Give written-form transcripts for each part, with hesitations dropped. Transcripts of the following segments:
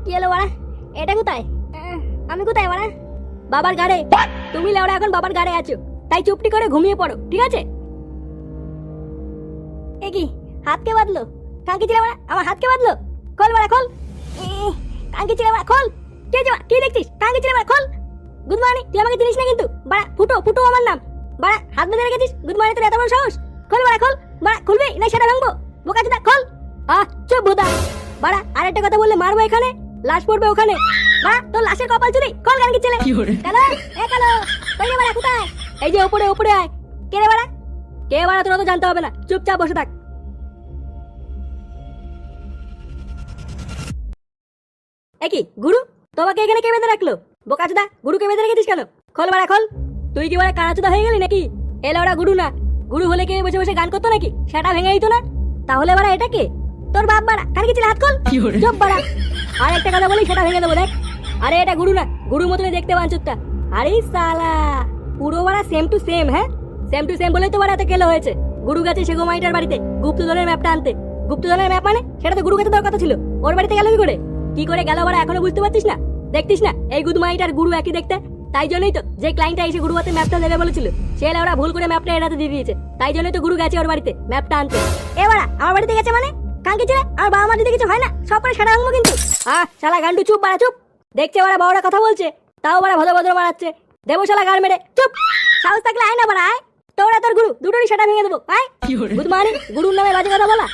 কি হলো বাড়া? এটা কোথায়? আমি কোথায় বাড়া? বাবার গাড়ে। তুমি লেওড়া এখন বাবার গাড়ে আছো, তাই চুপটি করে ঘুমিয়ে পড়ো, ঠিক আছে? এ কি হাত কে বাঁধলো? কাঙ্কি ছিল বাড়া, আমার হাত কে বাঁধলো? খোল বাড়া খোল। কাঙ্কি ছিল বাড়া খোল। কে যাবা কি দেখছিস? কাঙ্কি ছিল বাড়া খোল। গুড মর্নিং, তুই আমাকে চিনিস না কিন্তু বাড়া। ফুটো ফুটো আমার নাম বাড়া। হাত বেঁধে রেখেছিস। গুড মর্নিং, তোর এত বড় সাহস? খোল বাড়া খোল। বাড়া খুলবি না সেটা ভাঙবো। বোকা চোদা খোল। চুপ ভোদা বাড়া। আর একটা কথা বললে মারবো এখানে, লাশ পড়বে ওখানে। বাড়া তোর লাশের কপাল চুরি। খোল কাঙ্কি ছেলে। কালো এ কালো, কই রে বাড়া কোথায়? এই যে উপরে উপরে আয়। কে রে বাড়া? কে বাড়া তোরা তো জানতে হবে না, চুপচাপ বসে থাক। একই গুরু, তোমাকে এখানে কে বেঁধে রাখলো? বোকাচোদা গুরুকে বেঁধে রেখেছিস কেন? খোল বাড়া খোল। তুই কি বাড়া কানাচোদা হয়ে গেলি নাকি? এলা ওরা গুরু না, গুরু হলে কে বসে বসে গান করতো নাকি? সেটা ভেঙে দিত না? তাহলে বাড়া এটা কে? তোর বাপ বাড়া। কানে গেছিল হাত খোল। চুপ বাড়া। আর একটা কথা বলি সেটা ভেঙে দেবো দেখ। আরে এটা গুরু না, গুরু মতনই দেখতে বাঞ্চুরটা। আরে সালা পুরো বাড়া সেম টু সেম। হ্যাঁ সেম টু সেম বলেই তো বাড়া এত কেলো হয়েছে। গুরু গেছে সেগোমাইটার বাড়িতে গুপ্তধনের ম্যাপটা আনতে। গুপ্তধনের ম্যাপ মানে সেটা তো গুরু কাছে দেওয়ার কথা ছিল, ওর বাড়িতে গেল কি করে গেল বাড়া? এখনো বুঝতে পারছিস না? দেখতিস না এই গুদমাইট আর গুরু একই দেখতে? তাই জন্যই তো যে ক্লায়েন্টটা এসে গুরু হাতে ম্যাপটা দেবে বলেছিল, সে ওরা ভুল করে ম্যাপটা এর হাতে দিয়ে দিয়েছে। তাই জন্যই তো গুরু গেছে ওর বাড়িতে ম্যাপটা আনতে। এবারা আমার বাড়িতে গেছে মানে? কাঙ্কি ছেলে, আমার বাবা মা দিতে কিছু হয় না? সব করে সারা ভাঙবো কিন্তু। শালা গান্ডু চুপ বাড়া চুপ। দেখছে ওরা বড়রা কথা বলছে, তাও বাড়া ভদ্র ভদ্র মারাচ্ছে। দেবো শালা গাড় মেরে। চুপ। সাহস থাকলে আয় না বাড়া আয়। তোরা তোর গুরু দুটোরই সেটা ভেঙে দেবো। আয়। গুড মর্নিং, গুরুর নামে বাজে কথা বলা।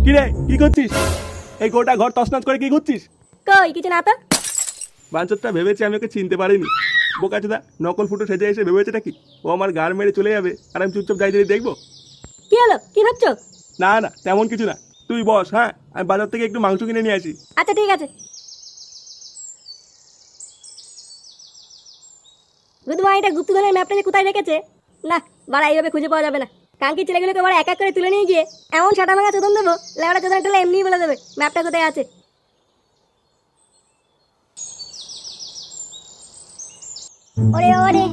কিরে কি করছিস? এই গোটা ঘর তছনছ করে কি করছিস? কই কিছু না তো। বাঞ্চতটা ভেবেছে আমি ওকে চিনতে পারিনি। বোকাচোদা নকল ফুটো সেজে এসে ভেবেছে নাকি ও আমার গাড় মেরে চলে যাবে আর আমি চুপচাপ যাই যাই দেখবো? কি হলো? কি ভাবছো? না না তেমন কিছু না, তুই বস। হ্যাঁ আমি বাজার থেকে একটু মাংস কিনে নিয়ে আসি। আচ্ছা ঠিক আছে। গুড মর্নিং, এটা গুপ্তধনের ম্যাপটা যে কোথায় রেখেছে? না বাড়া এইভাবে খুঁজে পাওয়া যাবে না। কাঙ্কি ছেলেগুলোকে বাড়া এক এক করে তুলে নিয়ে গিয়ে এমন সাটা ভাঙা চোদন দেবো, লেওড়া চোদন টেলে এমনিই বলে দেবে ম্যাপটা কোথায় আছে। ওরে ওরে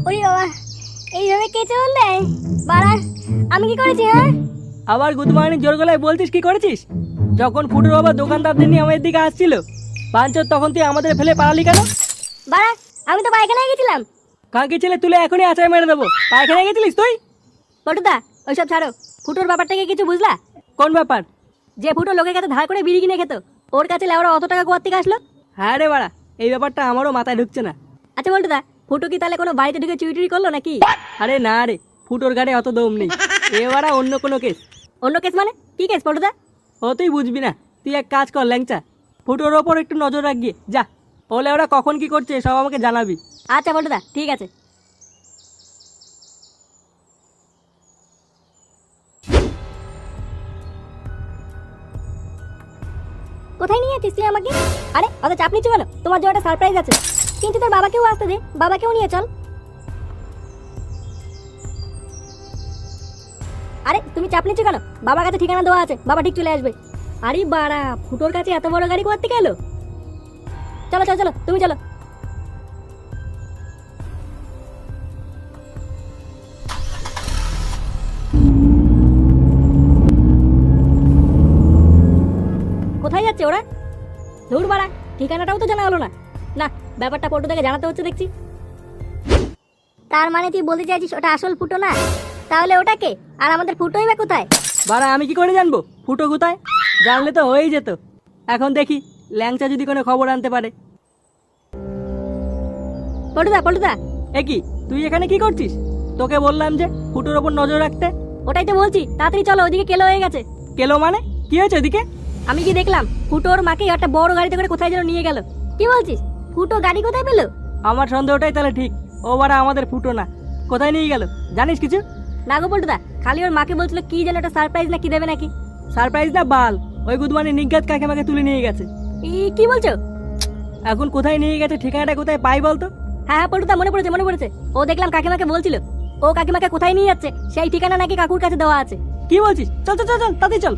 ওরে বাবা, এইভাবে কে চললে বাড়া? আমি কি করেছি? হ্যাঁ আবার গুড মর্নিং জোর গলায় বলছিস? কি করেছিস? যখন ফুটোর বাবা দোকানদারদের নিয়ে আমাদের দিকে আসছিল পাঁচর, তখন তুই আমাদের ফেলে পালালি কেন? বাড়া আমি তো পায়খানায় গেছিলাম। কাঁকি ছেলে তুলে এখনই আচার মেরে দেবো। পায়খানায় গেছিলিস তুই? পটুদা ওইসব ছাড়ো, ফুটোর ব্যাপারটাকে কিছু বুঝলা? কোন ব্যাপার? যে ফুটো লোকের কাছে ধার করে বিড়ি কিনে খেত, ওর কাছে লেওড়া অত টাকা কোথা থেকে আসলো? হ্যাঁ রে বাড়া, এই ব্যাপারটা আমারও মাথায় ঢুকছে না। আচ্ছা পটুদা, ফুটো কি তাহলে কোনো বাড়িতে ঢুকে চুরি টুরি করলো নাকি? আরে না রে, ফুটোর গাড়ি অত দম নেই। এবারে অন্য কোনো কেস। অন্য কেস মানে? কি কেস পটুদা? ও তুই বুঝবি না, তুই এক কাজ কর ল্যাংচা, ফুটোর ওপর একটু নজর রাখিয়ে যা। ওলে ওরা কখন কি করছে সব আমাকে জানাবি। আচ্ছা পটুদা ঠিক আছে। কোথায় নিয়ে যাচ্ছিস তুই আমাকে? আরে অত চাপ নিচ্ছ কেন? তোমার জন্য একটা সারপ্রাইজ আছে। কিন্তু তোর বাবাকেও আসতে দে, বাবাকেও নিয়ে চল। আরে তুমি চাপ নিচ্ছ কেন? বাবার কাছে ঠিকানা দেওয়া আছে, বাবা ঠিক চলে আসবে। আরে বাড়া, ফুটোর কাছে এত বড় গাড়ি কোথা থেকে এলো? চলো চলো চলো, তুমি চলো। কোথায় যাচ্ছে ওরা? ধুর বাড়া, ঠিকানাটাও তো জানা হলো না। না, ব্যাপারটা পটু থেকে জানাতে হচ্ছে দেখছি। তার মানে তুই বলতে চাইছিস ওটা আসল ফুটো না? তাহলে ওটা কে? আর আমাদের ফুটোই বা কোথায়? বাড়া আমি কি করে জানবো ফুটো কোথায়? জানলে তো হয়েই যেত। এখন দেখি ল্যাংচা যদি কোনো খবর আনতে পারে। পটুদা পটুদা, এ কি তুই এখানে কি করছিস? তোকে বললাম যে ফুটোর ওপর নজর রাখতে। ওটাই তো বলছি, তাড়াতাড়ি চলো, ওদিকে কেলো হয়ে গেছে। কেলো মানে? কি হয়েছে ওদিকে? আমি কি দেখলাম ফুটোর মাকে একটা বড় গাড়িতে করে কোথায় যেন নিয়ে গেল। কি বলছিস? ফুটো গাড়ি কোথায় পেলো? আমার সন্দেহটাই তাহলে ঠিক। ও বাড়া আমাদের ফুটো না। কোথায় নিয়ে গেল জানিস কিছু? না গো পটুদা, খালি ওর মাকে বলছিল কি যেন একটা সারপ্রাইজ না কি দেবে নাকি। সারপ্রাইজ না বাল, ওই গুদমানি নিজ্ঞাত কাকিমাকে তুলে নিয়ে গেছে। কি বলছো? এখন কোথায় নিয়ে গেছে, ঠিকানাটা কোথায় পাই বলতো? হ্যাঁ হ্যাঁ পটুদা, মনে পড়েছে মনে পড়েছে। ও দেখলাম কাকিমাকে বলছিল ও কাকিমাকে কোথায় নিয়ে যাচ্ছে সেই ঠিকানা নাকি কাকুর কাছে দেওয়া আছে। কি বলছিস? চল চল চল চল, তাড়াতাড়ি চল।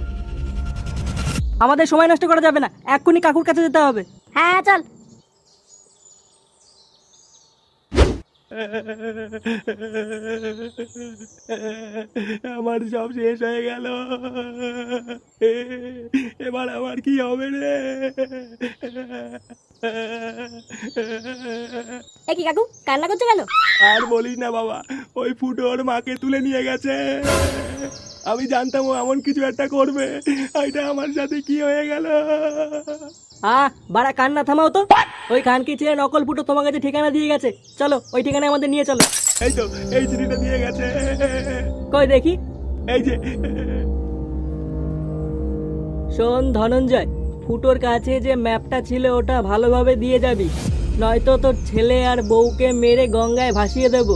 আমাদের সময় নষ্ট করা যাবে না, এক্ষুনি কাকুর কাছে যেতে হবে। হ্যাঁ চল। আমার সব শেষ হয়ে গেল। এবার আমার কি হবে রে? এ কি কাকু কান্না করছো কেন? আর বলিস না বাবা, ওই ফুটো ওর মাকে তুলে নিয়ে গেছে। আমি জানতাম ও এমন কিছু একটা করবে, এটা আমার সাথে কি হয়ে গেল? বাড়া কান্না থামাও তো। ওই খানকি ছেলে নকল ফুটো তোমার কাছে ঠিকানা দিয়ে গেছে, চলো ওই ঠিকানায় আমাদের নিয়ে চলো। এই তো এই চিঠিটা দিয়ে গেছে, কই দেখি। এই যে। শোন ধনঞ্জয়, ফুটোর কাছে যে ম্যাপটা ছিল ওটা ভালোভাবে দিয়ে যাবি, নয়তো তোর ছেলে আর বউকে মেরে গঙ্গায় ভাসিয়ে দেব।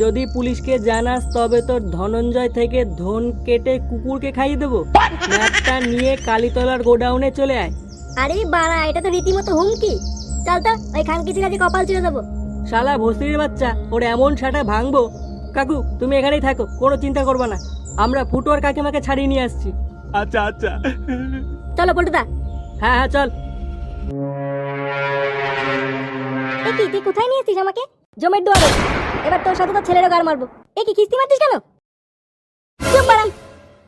যদি পুলিশকে জানাস তবে তোর ধনঞ্জয় থেকে ধন কেটে কুকুরকে খাইয়ে দেবো। ম্যাপটা নিয়ে কালীতলার গোডাউনে চলে আয়। আরে বাড়া, এটা তো রীতিমতো হুমকি। চল তো ওই খানকি ছেলেকে কপাল ছিঁড়ে দেবো। শালা ভস্তির বাচ্চা, ওর এমন সাটা ভাঙবো। কাকু তুমি এখানেই থাকো, কোনো চিন্তা করবে না, আমরা ফুটো আর কাকিমাকে ছাড়িয়ে নিয়ে আসছি। আচ্ছা আচ্ছা। চলো পল্টুদা। হ্যাঁ হ্যাঁ চল। এ কি তুই কোথায় নিয়ে এসেছিস আমাকে? জমের দুয়ারে। এবার তোর সাথে তো ছেলেরও গার মারবো। এ কি কিস্তি মারছিস কেন? চুপ বাড়াম।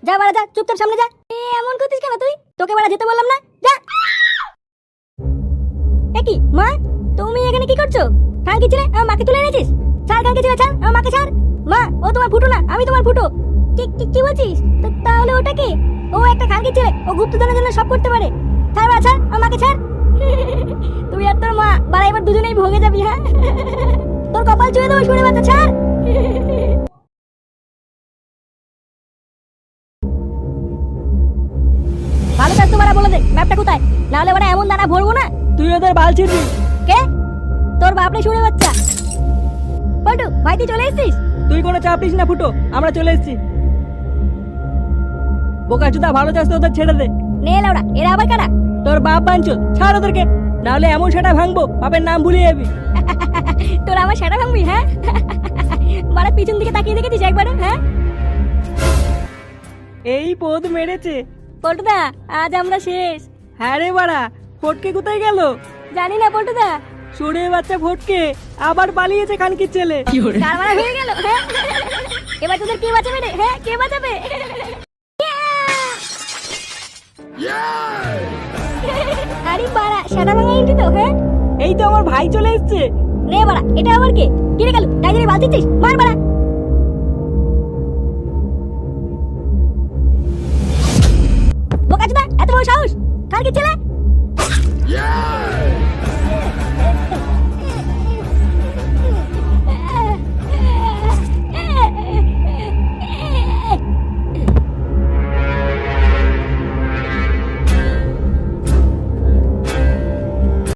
যা বাড়া যা, চুপচাপ সামনে যা। এ এমন করছিস কেন তুই? তোকে বাড়া যেতে বললাম না, যা। এ কি মা, তুমি এখানে কি করছো? খানকি ছেলে আমার মাকে তুলে এনেছিস? ছাড় খানকি ছেলে, ছাড় আমার মাকে ছাড়। মা, ও তোমার ফুটো না, আমি তোমার ফুটো। কি বলছিস? তাহলে ওটা কে? ও একটা খানকি ছেলে, ও গুপ্তধনের জন্য সব করতে পারে। ছাড় বাড়া, ছাড় আমার মাকে ছাড়। তুই আর তোর মা বাড়া এবার দুজনেই ভোগে যাবি। হ্যাঁ, তোর কপাল ছুঁয়ে দেবো, শুনে বাচ্চা, ছাড়। ভালো কাজ তো বাড়া বলে দে ম্যাপটা কোথায়, নাহলে বাড়া এমন দানা ভরবো না। তুই ওদের বাল ছিড়বি। কে? তোর বাপরে শুনে বাচ্চা। পল্টু ভাই তুই চলে এসেছিস? তুই কোনো চাপ নিস না ফুটো, আমরা চলে এসেছি। বোকাচোদা, ভালো চাস তো ওদের ছেড়ে দে। নে লাউড়া, এরা আবার কারা? তোর বাপ বাঞ্চো, ছাড় ওদেরকে, নাহলে এমন সেটা ভাঙবো বাপের নাম ভুলিয়ে যাবি। তোরা আমার সেটা ভাঙবি? হ্যাঁ, বাড়া পিছন দিকে তাকিয়ে দেখেছিস একবার? হ্যাঁ, এই পদ মেরেছে। পল্টুদা আজ আমরা শেষ। হ্যাঁ রে বাড়া, ফটকে কোথায় গেল? জানি না পল্টুদা। সরে বাচ্চা ফটকে আবার পালিয়েছে খানকির ছেলে। কারবারা হয়ে গেল। হ্যাঁ, এবার তোদের কে বাঁচাবে রে? হ্যাঁ, কে বাঁচাবে? আরে বাড়া, সেটা ভাঙা ইন্টি তো। হ্যাঁ, এই তো আমার ভাই চলে এসছে। নে বাড়া, এটা আবার কে? কিরে গেল গাইজেরে বাঁচিয়েছিস? মার বাড়া। বোকাচোদা, এত বড় সাহস! খানকির ছেলে!